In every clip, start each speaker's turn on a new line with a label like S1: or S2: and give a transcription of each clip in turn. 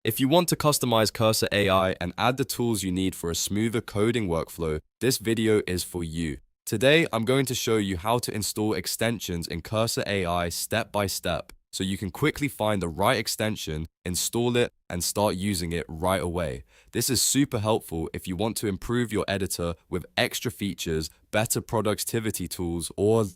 S1: If you want to customize Cursor AI and add the tools you need for a smoother coding workflow, this video is for you. Today, I'm going to show you how to install extensions in Cursor AI step by step, so you can quickly find the right extension, install it, and start using it right away. This is super helpful if you want to improve your editor with extra features, better productivity tools, or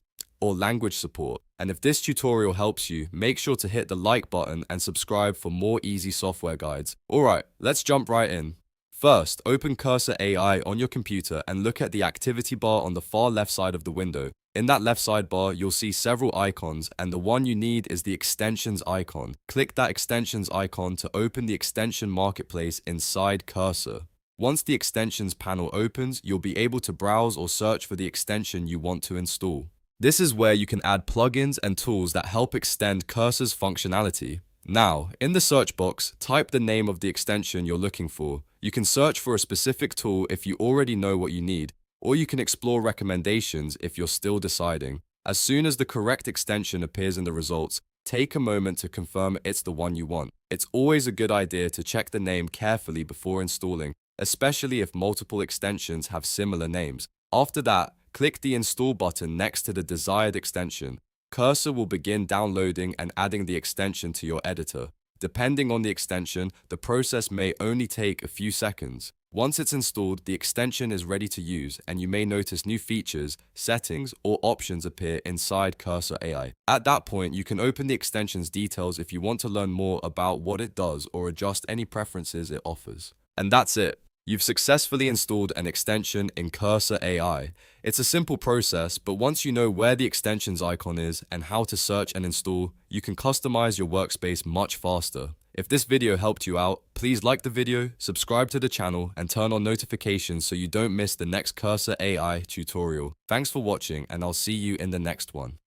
S1: language support. And if this tutorial helps you, make sure to hit the like button and subscribe for more easy software guides. Alright, let's jump right in. First, open Cursor AI on your computer and look at the activity bar on the far left side of the window. In that left sidebar, you'll see several icons, and the one you need is the extensions icon. Click that extensions icon to open the extension marketplace inside Cursor. Once the extensions panel opens, you'll be able to browse or search for the extension you want to install. This is where you can add plugins and tools that help extend Cursor's functionality. Now, in the search box, type the name of the extension you're looking for. You can search for a specific tool if you already know what you need, or you can explore recommendations if you're still deciding. As soon as the correct extension appears in the results, take a moment to confirm it's the one you want. It's always a good idea to check the name carefully before installing, especially if multiple extensions have similar names. After that, click the Install button next to the desired extension. Cursor will begin downloading and adding the extension to your editor. Depending on the extension, the process may only take a few seconds. Once it's installed, the extension is ready to use, and you may notice new features, settings, or options appear inside Cursor AI. At that point, you can open the extension's details if you want to learn more about what it does or adjust any preferences it offers. And that's it. You've successfully installed an extension in Cursor AI. It's a simple process, but once you know where the extensions icon is and how to search and install, you can customize your workspace much faster. If this video helped you out, please like the video, subscribe to the channel, and turn on notifications so you don't miss the next Cursor AI tutorial. Thanks for watching, and I'll see you in the next one.